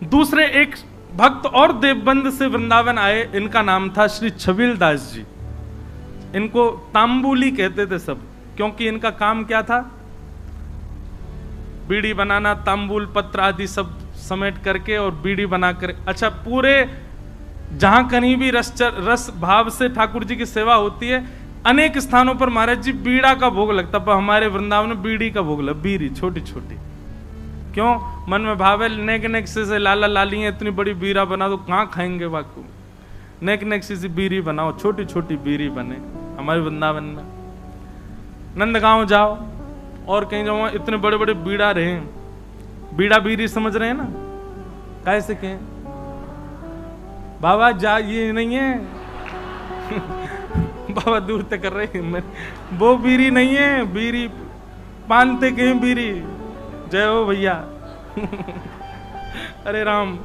दूसरे एक भक्त और देवबंद से वृंदावन आए, इनका नाम था श्री छबील दास जी। इनको तांबुली कहते थे सब, क्योंकि इनका काम क्या था? बीड़ी बनाना, तांबुल पत्र आदि सब समेट करके और बीड़ी बनाकर, अच्छा पूरे जहां कहीं भी रस भाव से ठाकुर जी की सेवा होती है, अनेक स्थानों पर महाराज जी बीड़ा का भोग लगता, पर हमारे वृंदावन में बीड़ी का भोग लगा, बीड़ी छोटी छोटी। क्यों? मन में भाव है नेक नेक से लाला लाली इतनी बड़ी बीड़ा बना दो, कहाँ खाएंगे वाकू, नेक नेक से बीड़ी बनाओ, छोटी छोटी बीड़ी बने। हमारे वृंदावन में नंदगांव जाओ और कहीं जाओ, इतने बड़े बड़े बीड़ा रहे, बीड़ा बीड़ी समझ रहे हैं ना, कैसे कहें बाबा जा, ये नहीं है बाबा दूर तक कर रहे हैं, वो बीड़ी नहीं है, बीड़ी पानते के बीड़ी। जय हो भैया अरे राम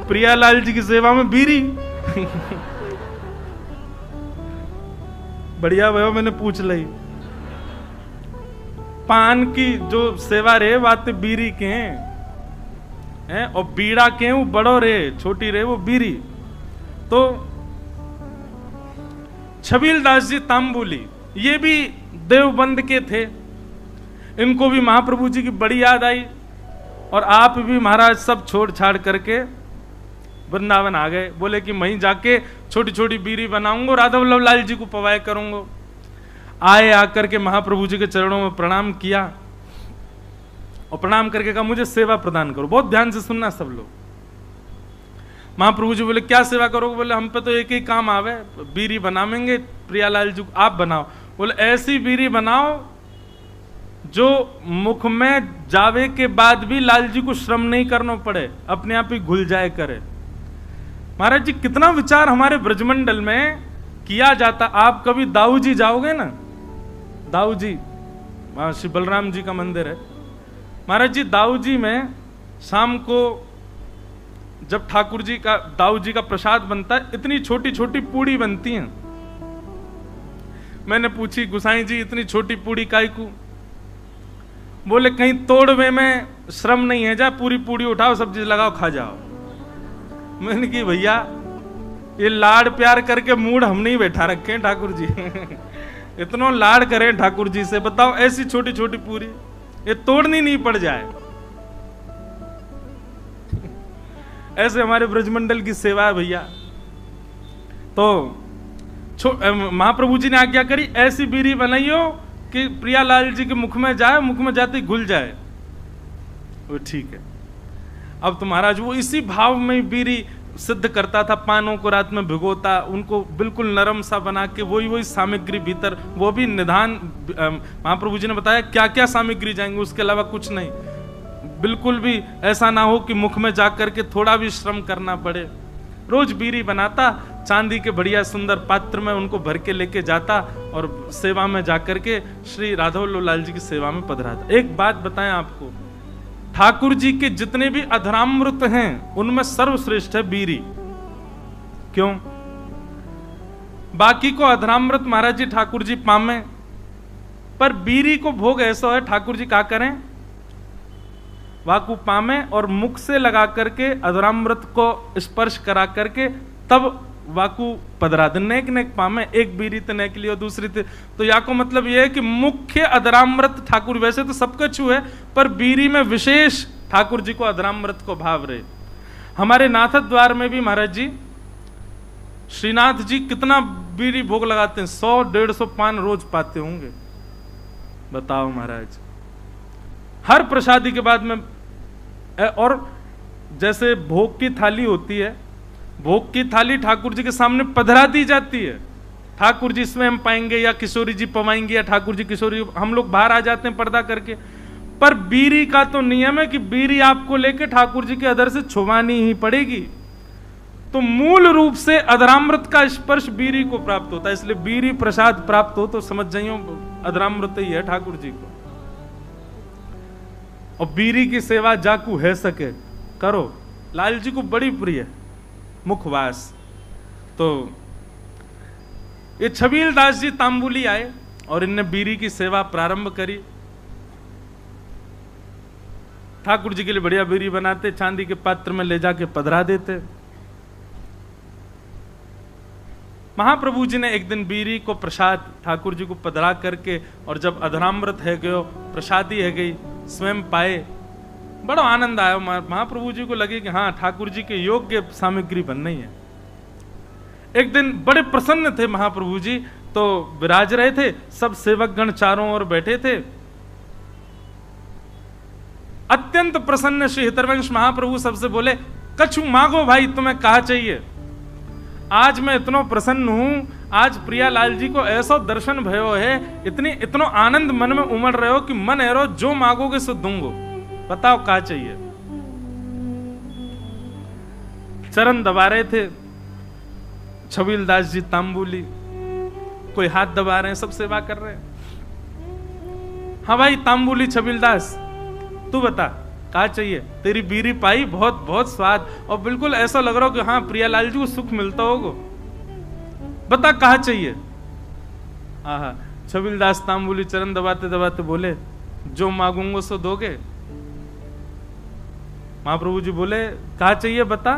प्रियालाल जी की सेवा में बीड़ी बढ़िया भैया, मैंने पूछ ली। पान की जो सेवा रे बात बीड़ी के हैं, और बीड़ा के वो बड़ो रे, छोटी रे वो बीड़ी। तो छबील दास जी तांबुली, ये भी देवबंद के थे, इनको भी महाप्रभु जी की बड़ी याद आई, और आप भी महाराज सब छोड़ छाड़ करके वृंदावन आ गए। बोले कि वहीं जाके छोटी छोटी बीड़ी बनाऊंगा, राधा वल्लभ लाल जी को पवाय करूंगा। आए, आकर के महाप्रभु जी के चरणों में प्रणाम किया, और प्रणाम करके कहा मुझे सेवा प्रदान करो। बहुत ध्यान से सुनना सब लोग। महाप्रभु जी बोले क्या सेवा करोगे? बोले हम पे तो एक ही काम आवे, बीड़ी बनावेंगे, प्रियालाल जी आप बनाओ। बोले ऐसी बीड़ी बनाओ जो मुख में जावे के बाद भी लाल जी को श्रम नहीं करना पड़े, अपने आप ही घुल जाए करे। महाराज जी कितना विचार हमारे ब्रजमंडल में किया जाता। आप कभी दाऊ जी जाओगे ना, दाऊ जी वहां श्री बलराम जी का मंदिर है। महाराज जी दाऊ जी में शाम को जब ठाकुर जी का, दाऊ जी का प्रसाद बनता है, इतनी छोटी छोटी पूड़ी बनती हैं। मैंने पूछी गुसाई जी इतनी छोटी पूड़ी काय को? बोले कहीं तोड़वे में श्रम नहीं है, जा पूरी पूड़ी उठाओ, सब्जी लगाओ, खा जाओ। मैंने की भैया ये लाड़ प्यार करके मूड हम नहीं बैठा रखे हैं ठाकुर जी इतना लाड़ करें ठाकुर जी से, बताओ ऐसी छोटी छोटी पूरी ये तोड़नी नहीं पड़ जाए। ऐसे हमारे ब्रजमंडल की सेवा है भैया। तो महाप्रभु जी ने आज्ञा करी ऐसी बीड़ी बनाइयो कि प्रियालाल जी के मुख में जाए, मुख में जाते ही घुल जाए। वो ठीक है। अब तो महाराज वो इसी भाव में बीड़ी सिद्ध करता था, पानों को रात में भिगोता, उनको बिल्कुल नरम सा बना के वही सामग्री भीतर, वो भी निधान महाप्रभु जी ने बताया क्या क्या सामग्री जाएंगे, उसके अलावा कुछ नहीं। बिल्कुल भी ऐसा ना हो कि मुख में जाकर के थोड़ा भी श्रम करना पड़े। रोज बीड़ी बनाता, चांदी के बढ़िया सुंदर पात्र में उनको भर के लेके जाता और सेवा में जाकर के श्री राधा वल्लभ लाल जी की सेवा में पधराता। एक बात बताएं आपको, ठाकुर जी के जितने भी अधरामृत हैं उनमें सर्वश्रेष्ठ है बीड़ी। क्यों? बाकी को अधरामृत महाराज जी ठाकुर जी पामे, पर बीड़ी को भोग ऐसा है ठाकुर जी क्या करें, वाकु पामे और मुख से लगा करके अधरामृत को स्पर्श करा करके तब वाकु पधरा दे। नेक नेक पामे, एक बीड़ी तो नेक लियो, दूसरी तो या को मतलब यह है कि मुख्य अधरामृत ठाकुर, वैसे तो सबका छू है पर बीड़ी में विशेष ठाकुर जी को अधरामृत को भाव रहे। हमारे नाथ द्वार में भी महाराज जी श्रीनाथ जी कितना बीड़ी भोग लगाते हैं, 100-150 पान रोज पाते होंगे। बताओ महाराज, हर प्रसादी के बाद में। और जैसे भोग की थाली होती है, भोग की थाली ठाकुर जी के सामने पधरा दी जाती है। ठाकुर जी इसमें हम पाएंगे या किशोरी जी पवाएंगे या ठाकुर जी किशोरी, हम लोग बाहर आ जाते हैं पर्दा करके। पर बीड़ी का तो नियम है कि बीड़ी आपको लेके ठाकुर जी के अधर से छुवानी ही पड़ेगी। तो मूल रूप से अधरामृत का स्पर्श बीड़ी को प्राप्त होता है, इसलिए बीड़ी प्रसाद प्राप्त हो तो समझ जाइयो अधरामृत ही है ठाकुर जी को। और बीड़ी की सेवा जाकू है सके करो, लाल जी को बड़ी प्रिय मुखवास। तो ये छबील दास जी तांबुली आए और इनने बीड़ी की सेवा प्रारंभ करी। ठाकुर जी के लिए बढ़िया बीरी बनाते, चांदी के पात्र में ले जाके पधरा देते। महाप्रभु जी ने एक दिन बीरी को प्रसाद ठाकुर जी को पधरा करके, और जब अधरामृत है गयो, प्रसादी है गई, स्वयं पाए, बड़ा आनंद आया। महाप्रभु जी को लगे कि हाँ, ठाकुर जी के योग्य सामग्री बननी है। एक दिन बड़े प्रसन्न थे महाप्रभु जी, तो विराज रहे थे, सब सेवकगण चारों ओर बैठे थे। अत्यंत प्रसन्न श्री हितरवंश महाप्रभु सबसे बोले, कछु मांगो भाई, तुम्हें कहा चाहिए। आज मैं इतना प्रसन्न हूं, आज प्रियालाल जी को ऐसा दर्शन भयो है, इतनो आनंद मन में उमड़ रहे हो कि मन एरो जो मांगोगे सो दूंगो, बताओ क्या चाहिए। चरण दबा रहे थे छबीलदास जी तांबुली, कोई हाथ दबा रहे हैं, सब सेवा कर रहे हैं। हाँ भाई तांबुली छबीलदास, तू बता क्या चाहिए। तेरी बीरी पाई, बहुत बहुत स्वाद, और बिल्कुल ऐसा लग रहा हो कि हाँ प्रियालाल जी को सुख मिलता होगा, बता कहा चाहिए। आहा, छबीलदास तांबुली चरण दबाते दबाते बोले, जो मांगूंगा सो दोगे। महाप्रभु जी बोले, कहा चाहिए बता,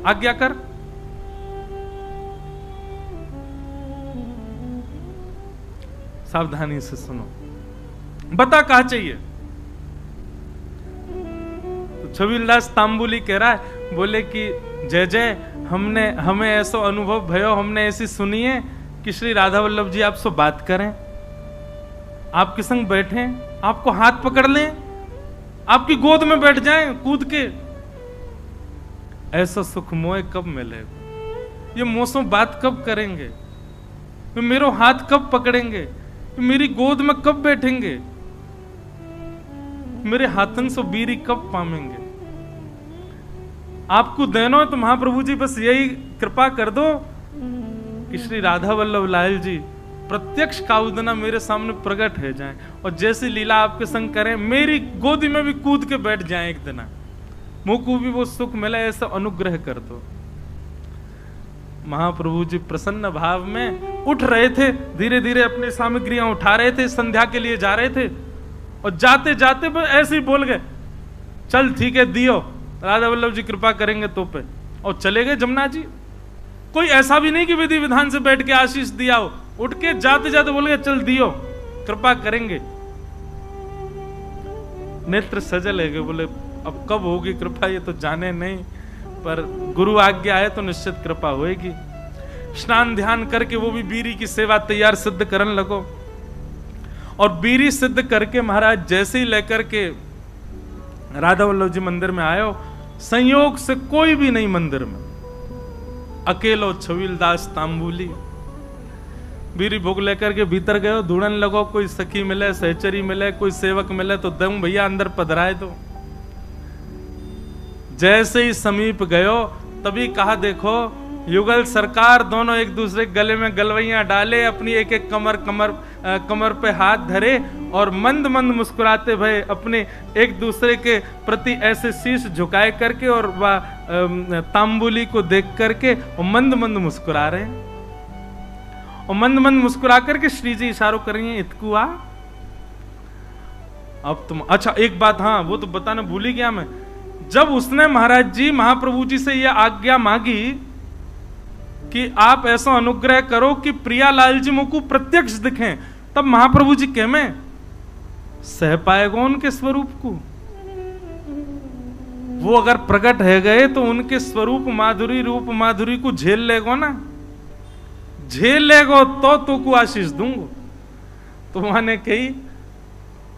आज्ञा कर। सावधानी से सुनो, बता कहा चाहिए। तो छबीलदास तांबुली कह रहा है, बोले कि जय जय, हमें ऐसा अनुभव भयो, हमने ऐसी सुनी है कि श्री राधा वल्लभ जी आपसे बात करें, आपके संग बैठे, आपको हाथ पकड़ लें, आपकी गोद में बैठ जाएं कूद के। ऐसा सुख मोए कब मिलेगा, ये मोसों बात कब करेंगे, ये मेरो हाथ कब पकड़ेंगे, मेरी गोद में कब बैठेंगे, मेरे हाथन से बीरी कब पामेंगे। आपको देनो है तो महाप्रभु जी बस यही कृपा कर दो कि श्री राधा वल्लभ लाल जी प्रत्यक्ष काउदना मेरे सामने प्रकट हो जाएं, और जैसी लीला आपके संग करें, मेरी गोदी में भी कूद के बैठ जाएं एक दिन, मुझको भी वो सुख मिले, ऐसा अनुग्रह कर दो। महाप्रभु जी प्रसन्न भाव में उठ रहे थे, धीरे धीरे अपनी सामग्रियां उठा रहे थे, संध्या के लिए जा रहे थे, और जाते जाते ऐसे ही बोल गए, चल ठीक है दियो, राधा वल्लभ जी कृपा करेंगे तो पे, और चले गए जमुना जी। कोई ऐसा भी नहीं कि विधि विधान से बैठ के आशीष दिया हो, उठ के जाते जाते बोल गए, चल दियो, कृपा करेंगे। नेत्र सजल है, बोले अब कब होगी कृपा ये तो जाने नहीं, पर गुरु आज्ञा है तो निश्चित कृपा होएगी। स्नान ध्यान करके वो भी बीरी की सेवा तैयार सिद्ध करन लगो, और बीरी सिद्ध करके महाराज जैसे ही लेकर के राधा वल्लभ जी मंदिर में आयो, संयोग से कोई भी नहीं मंदिर में, अकेलो छबीलदास तांबुली बीरी भोग लेकर के भीतर गयो, ढूंढन लगो, कोई सखी मिले, सहचरी मिले, कोई सेवक मिले तो दम भैया अंदर पधराए दो। जैसे ही समीप गयो तभी कहा, देखो युगल सरकार दोनों एक दूसरे गले में गलवैयां डाले, अपनी एक एक कमर पे हाथ धरे, और मंद मंद मुस्कुराते भय अपने एक दूसरे के प्रति ऐसे शीश झुकाए करके, और वह तांबुली को देख करके और मंद मंद मुस्कुरा रहे हैं, और मंद मंद मुस्कुरा करके श्री जी इशारों कर रही हैं, इतकुआ अब तुम। अच्छा एक बात, हाँ वो तो बताना भूल ही गया मैं, जब उसने महाराज जी महाप्रभु जी से यह आज्ञा मांगी कि आप ऐसा अनुग्रह करो कि प्रियालाल जी मुझको प्रत्यक्ष दिखें, तब महाप्रभु जी कह में सह पाएगा उनके स्वरूप को। वो अगर प्रकट है गए तो उनके स्वरूप माधुरी, रूप माधुरी को झेल लेगो ना, झेल लेगो तो को आशीष दूंगो। तो माने कही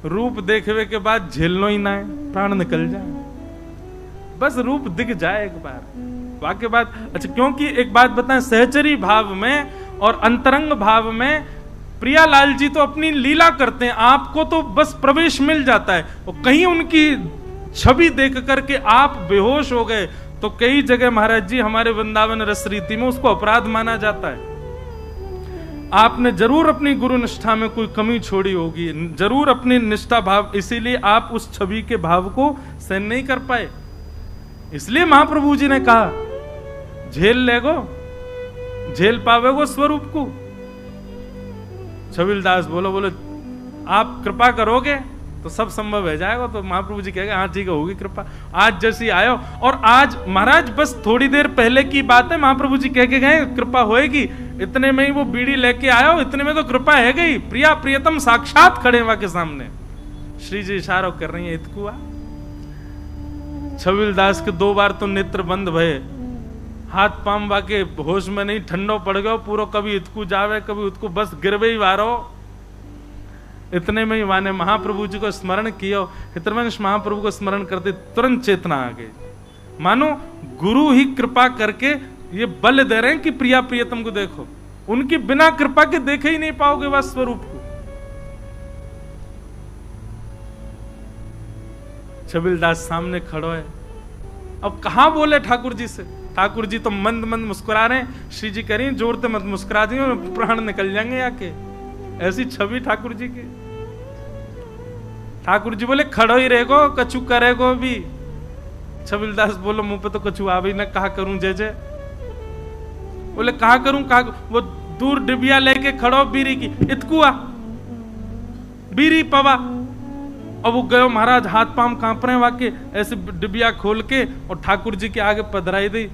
रूप देखने के बाद झेलनो ही ना है, प्राण निकल जाए, बस रूप दिख जाए एक बार, वाक्य बात। अच्छा क्योंकि एक बात बताएं, सहचरी भाव में और अंतरंग भाव में प्रियालाल जी तो अपनी लीला करते हैं, आपको तो बस प्रवेश मिल जाता है, और कहीं उनकी छवि देख करके आप बेहोश हो गए तो कई जगह महाराज जी हमारे वृंदावन रस रीति में उसको अपराध माना जाता है। आपने जरूर अपनी गुरु निष्ठा में कोई कमी छोड़ी होगी, जरूर अपनी निष्ठा भाव, इसीलिए आप उस छवि के भाव को सहन नहीं कर पाए। इसलिए महाप्रभु जी ने कहा झेल लेगो, झेल पावेगो स्वरूप को। छबीलदास बोलो आप कृपा करोगे, तो सब संभव हो जाएगा। तो महाप्रभु जी कहेगा हाँ ठीक है, होगी कृपा। आज जैसी आयो, और आज महाराज बस थोड़ी देर पहले की बात है, महाप्रभु जी कह के गए कृपा होएगी, इतने में ही वो बीड़ी लेके आयो, इतने में तो कृपा है गई। प्रिया प्रियतम साक्षात खड़े वहां के सामने, श्री जी इशारा कर रही है इतकुआ। छबीलदास के 2 बार तो नेत्र बंद भये, हाथ पाम वाके होश में नहीं, ठंडो पड़ गयो पूरो, कभी इतकू जावे कभी उतकू, बस गिरवे ही वारो। इतने में ही वाने महाप्रभु जी को स्मरण किया। हितवंश महाप्रभु को स्मरण करते तुरंत चेतना आ गई, मानो गुरु ही कृपा करके ये बल दे रहे हैं कि प्रिया प्रियतम को देखो, उनकी बिना कृपा के देखे ही नहीं पाओगे वह स्वरूप को। छबीलदास सामने खड़ो है, अब कहां बोले ठाकुर जी से। ठाकुर जी तो मंद मंद मुस्कुरा रहे हैं। श्री जी कह रही हैं जोर से मत मुस्कुरा दी, प्राण निकल जाएंगे आके। ऐसी छवि ठाकुर जी की। ठाकुर जी बोले खड़ो ही रहेगो, कछु करेगो भी। छबीलदास बोलो मुंह पे तो कछु आ भी ना, कहा करूं जय जय। बोले कहा करूं कहा। वो दूर डिबिया लेके खड़ो बीरी की, इतकुआ बीरी पवा। अब वो गयो महाराज, हाथ पाम कांप रहे वाके, ऐसे डिबिया खोल के और ठाकुर जी के आगे पधराई दी।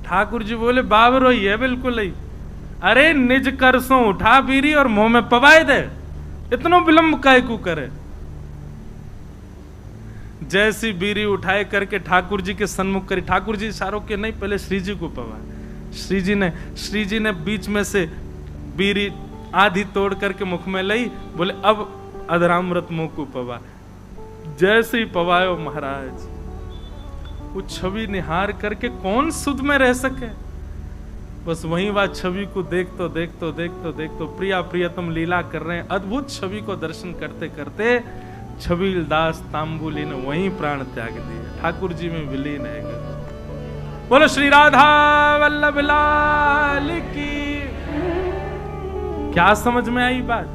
ठाकुर जी बोले बाबरो ही है बिल्कुल ही। अरे निज करसों उठा बीरी और मुंह में पवाए दे, इतनो विलंब काय को करे। जैसी बीरी उठाए करके ठाकुर जी के सन्मुख करी। ठाकुर जी इशारों के नहीं, पहले श्री जी को पवाए। श्री जी ने बीच में से बीरी आधी तोड़ करके मुख में लाई। बोले अब अधरामृत मुंह को पवा। जैसे ही पवायो महाराज, वो छवि निहार करके कौन सुध में रह सके। बस वहीं वह छवि को देखतो प्रिया प्रियतम लीला कर रहे हैं। अद्भुत छवि को दर्शन करते करते छबीलदास तांबुली ने वहीं प्राण त्याग दिए, ठाकुर जी में विलीन है गए। बोलो श्री राधा वल्लभ लाल की। क्या समझ में आई बात?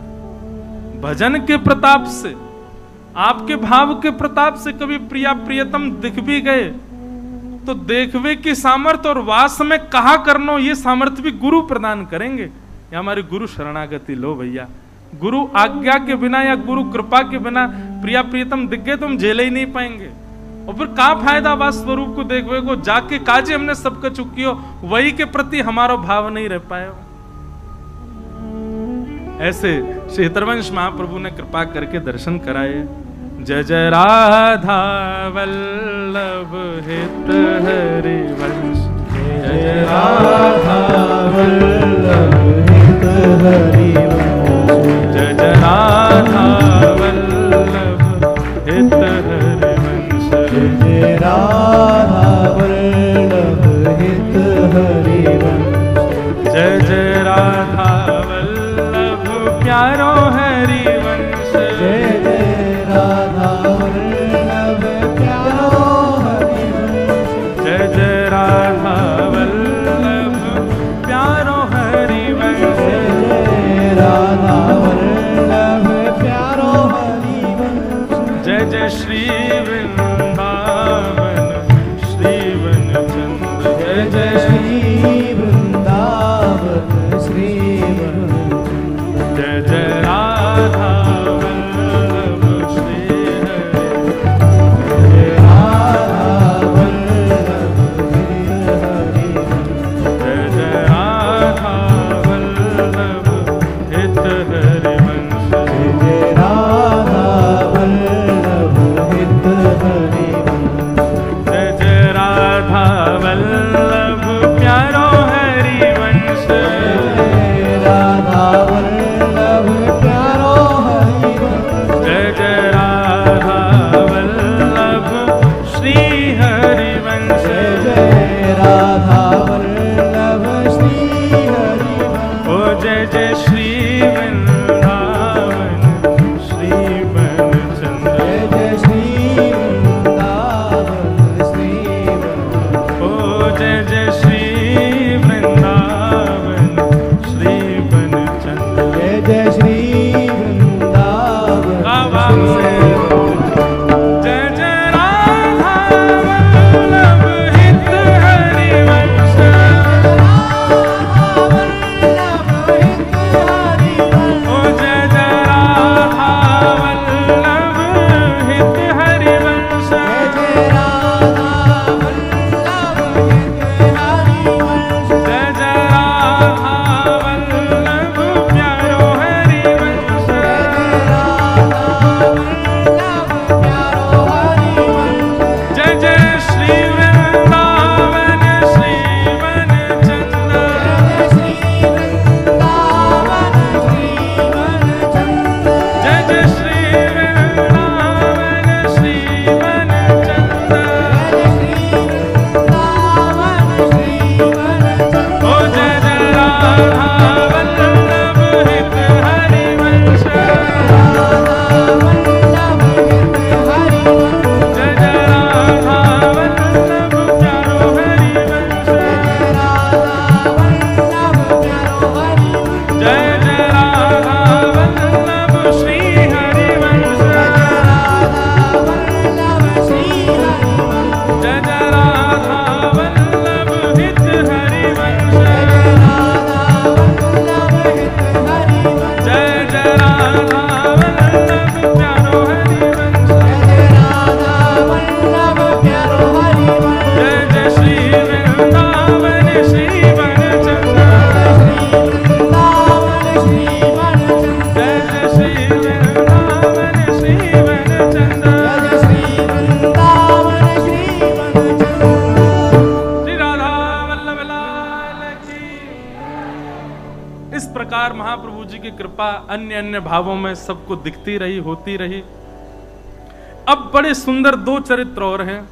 भजन के प्रताप से, आपके भाव के प्रताप से कभी प्रिया प्रियतम दिख भी गए तो देखवे की सामर्थ्य और वास में कहा करनो, ये सामर्थ्य भी गुरु प्रदान करेंगे। या हमारी गुरु शरणागति लो भैया। गुरु आज्ञा के बिना या गुरु कृपा के बिना प्रिया प्रियतम दिख गए तो हम झेले ही नहीं पाएंगे। और फिर का फायदा वास स्वरूप को देखवे को, जाके काजे हमने सबका चुकियो, वही के प्रति हमारा भाव नहीं रह पाए। ऐसे श्री हितवंश महाप्रभु ने कृपा करके दर्शन कराए। जय जय राधा वल्लभ हित हरिवंश, जय जय राधा वल्लभ हित हरिवंश, जय जय राधा वल्लभ हित हरिवंश, जय जय राधा वल्लभ हित हरिवंश, जय जय राधा वल्लभ प्यारो हरिवंश, जय जय राधा वल्लभ प्यारो हरिवंश, जय जय राधा वल्लभ प्यारो हरिवंश, जय राधा वल्लभ प्यारो हरिवंश, जय जय श्री वृंदावन श्री वनचंद्र, जय जय श्री वृंदावन श्री वनचंद्र, जय जय राधा वल्लभ श्री हरि, जय राधा वल्लभ श्री हरि, जय जय राधा वल्लभ हित हरिवंश, जय जय राधा वल्लभ हित हरि। इस प्रकार महाप्रभु जी की कृपा अन्य अन्य भावों में सबको दिखती रही, होती रही। अब बड़े सुंदर दो चरित्र और हैं।